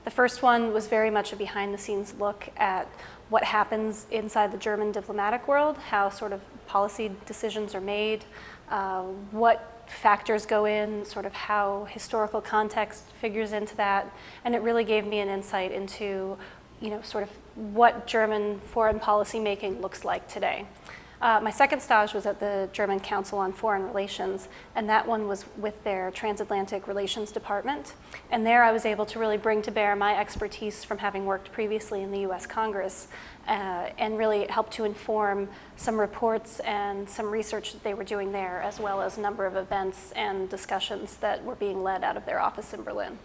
The first one was very much a behind-the-scenes look at what happens inside the German diplomatic world, how sort of policy decisions are made, what factors go in, sort of how historical context figures into that, and it really gave me an insight into, sort of what German foreign policy making looks like today. My second stage was at the German Council on Foreign Relations, and that one was with their transatlantic relations department. And there I was able to really bring to bear my expertise from having worked previously in the US Congress, and really help to inform some reports and some research that they were doing there, as well as a number of events and discussions that were being led out of their office in Berlin.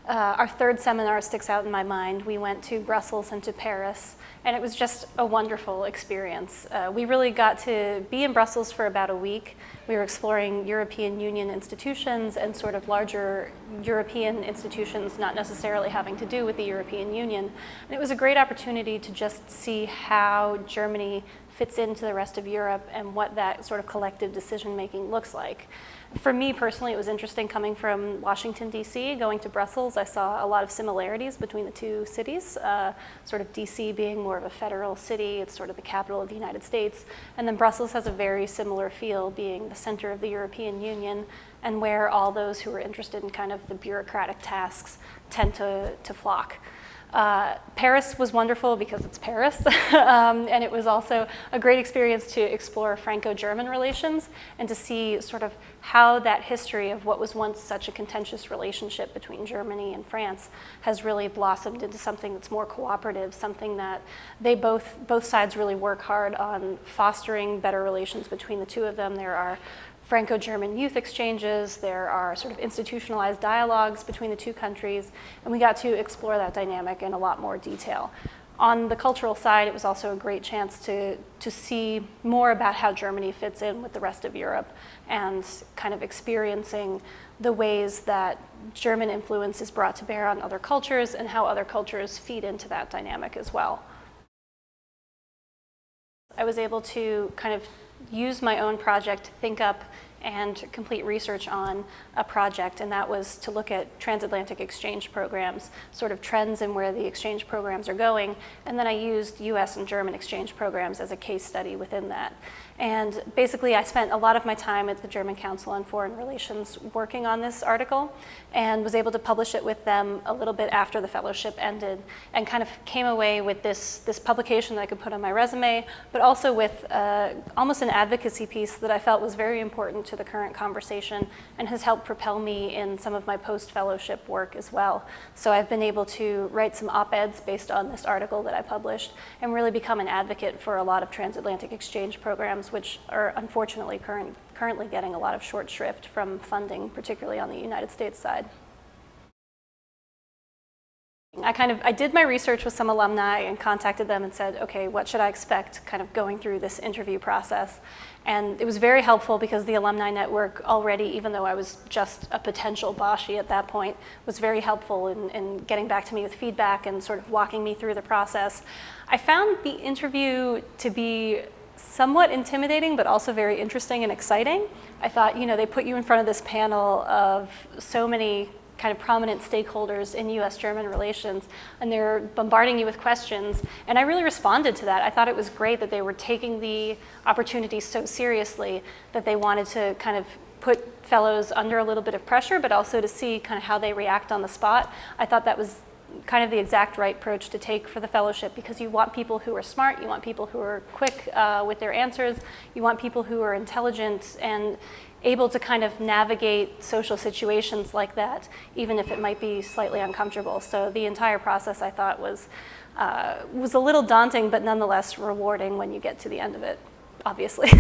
Our third seminar sticks out in my mind. We went to Brussels and to Paris, and it was just a wonderful experience. We really got to be in Brussels for about a week. We were exploring European Union institutions and sort of larger European institutions, not necessarily having to do with the European Union. And it was a great opportunity to just see how Germany fits into the rest of Europe and what that sort of collective decision-making looks like. For me personally, it was interesting coming from Washington, D.C., going to Brussels. I saw a lot of similarities between the two cities, sort of D.C. being more of a federal city. It's sort of the capital of the United States. And then Brussels has a very similar feel, being the center of the European Union and where all those who are interested in kind of the bureaucratic tasks tend to flock. Paris was wonderful because it's Paris, and it was also a great experience to explore Franco-German relations and to see sort of how that history of what was once such a contentious relationship between Germany and France has really blossomed into something that's more cooperative, something that they both sides really work hard on fostering better relations between the two of them. There are Franco-German youth exchanges, there are sort of institutionalized dialogues between the two countries, and we got to explore that dynamic in a lot more detail. On the cultural side, it was also a great chance to see more about how Germany fits in with the rest of Europe and kind of experiencing the ways that German influence is brought to bear on other cultures and how other cultures feed into that dynamic as well. I was able to kind of use my own project to think up and complete research on a project, and that was to look at transatlantic exchange programs, sort of trends in where the exchange programs are going, and then I used US and German exchange programs as a case study within that. And basically I spent a lot of my time at the German Council on Foreign Relations working on this article and was able to publish it with them a little bit after the fellowship ended, and kind of came away with this publication that I could put on my resume, but also with almost an advocacy piece that I felt was very important to the current conversation and has helped propel me in some of my post-fellowship work as well. So I've been able to write some op-eds based on this article that I published and really become an advocate for a lot of transatlantic exchange programs, which are unfortunately currently getting a lot of short shrift from funding, particularly on the United States side. I did my research with some alumni and contacted them and said, okay, what should I expect kind of going through this interview process? And it was very helpful because the alumni network already, even though I was just a potential Boschie at that point, was very helpful in getting back to me with feedback and sort of walking me through the process. I found the interview to be somewhat intimidating, but also very interesting and exciting. I thought, they put you in front of this panel of so many kind of prominent stakeholders in US-German relations, and they're bombarding you with questions, and I really responded to that. I thought it was great that they were taking the opportunity so seriously that they wanted to kind of put fellows under a little bit of pressure, but also to see kind of how they react on the spot. I thought that was kind of the exact right approach to take for the fellowship, because you want people who are smart, you want people who are quick with their answers, you want people who are intelligent and able to kind of navigate social situations like that, even if it might be slightly uncomfortable. So the entire process, I thought, was a little daunting, but nonetheless rewarding when you get to the end of it, obviously.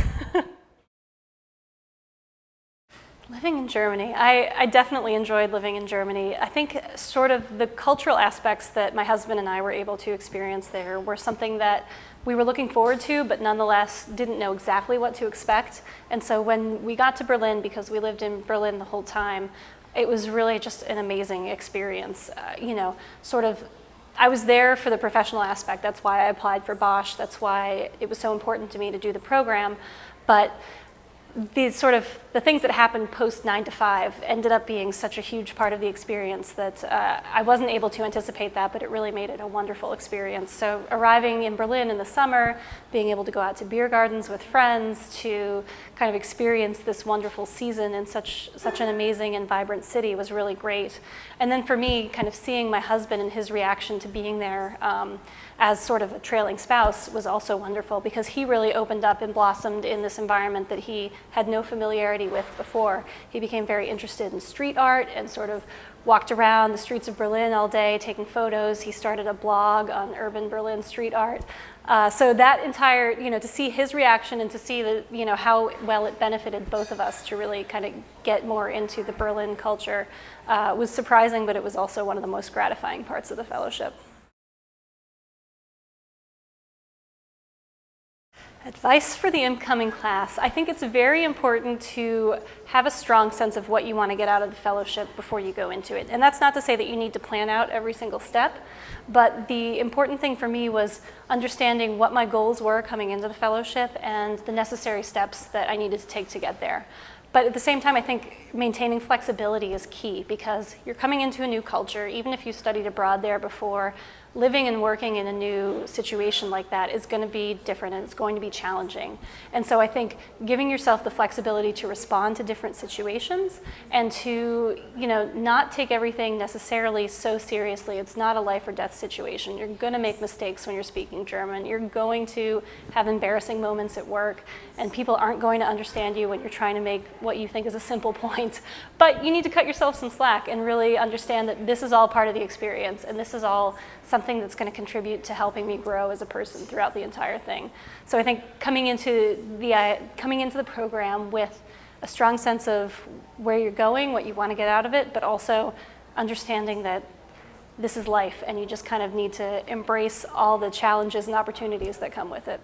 Living in Germany, I definitely enjoyed living in Germany. I think sort of the cultural aspects that my husband and I were able to experience there were something that we were looking forward to, but nonetheless didn't know exactly what to expect. And so when we got to Berlin, because we lived in Berlin the whole time, it was really just an amazing experience. I was there for the professional aspect. That's why I applied for Bosch. That's why it was so important to me to do the program. But the sort of the things that happened post 9 to 5 ended up being such a huge part of the experience that I wasn't able to anticipate that, but it really made it a wonderful experience. So arriving in Berlin in the summer, being able to go out to beer gardens with friends, to kind of experience this wonderful season in such an amazing and vibrant city was really great. And then for me, kind of seeing my husband and his reaction to being there as sort of a trailing spouse was also wonderful, because he really opened up and blossomed in this environment that he had no familiarity with before. He became very interested in street art and sort of walked around the streets of Berlin all day taking photos. He started a blog on urban Berlin street art. So that entire, to see his reaction and to see how well it benefited both of us to really kind of get more into the Berlin culture was surprising, but it was also one of the most gratifying parts of the fellowship. Advice for the incoming class. I think it's very important to have a strong sense of what you want to get out of the fellowship before you go into it. And that's not to say that you need to plan out every single step, but the important thing for me was understanding what my goals were coming into the fellowship and the necessary steps that I needed to take to get there. But at the same time, I think maintaining flexibility is key, because you're coming into a new culture. Even if you studied abroad there before, living and working in a new situation like that is going to be different and it's going to be challenging. And so I think giving yourself the flexibility to respond to different situations and to, not take everything necessarily so seriously. It's not a life or death situation. You're going to make mistakes when you're speaking German. You're going to have embarrassing moments at work, and people aren't going to understand you when you're trying to make what you think is a simple point. But you need to cut yourself some slack and really understand that this is all part of the experience, and this is all something that's going to contribute to helping me grow as a person throughout the entire thing. So I think coming into the program with a strong sense of where you're going, what you want to get out of it, but also understanding that this is life and you just kind of need to embrace all the challenges and opportunities that come with it.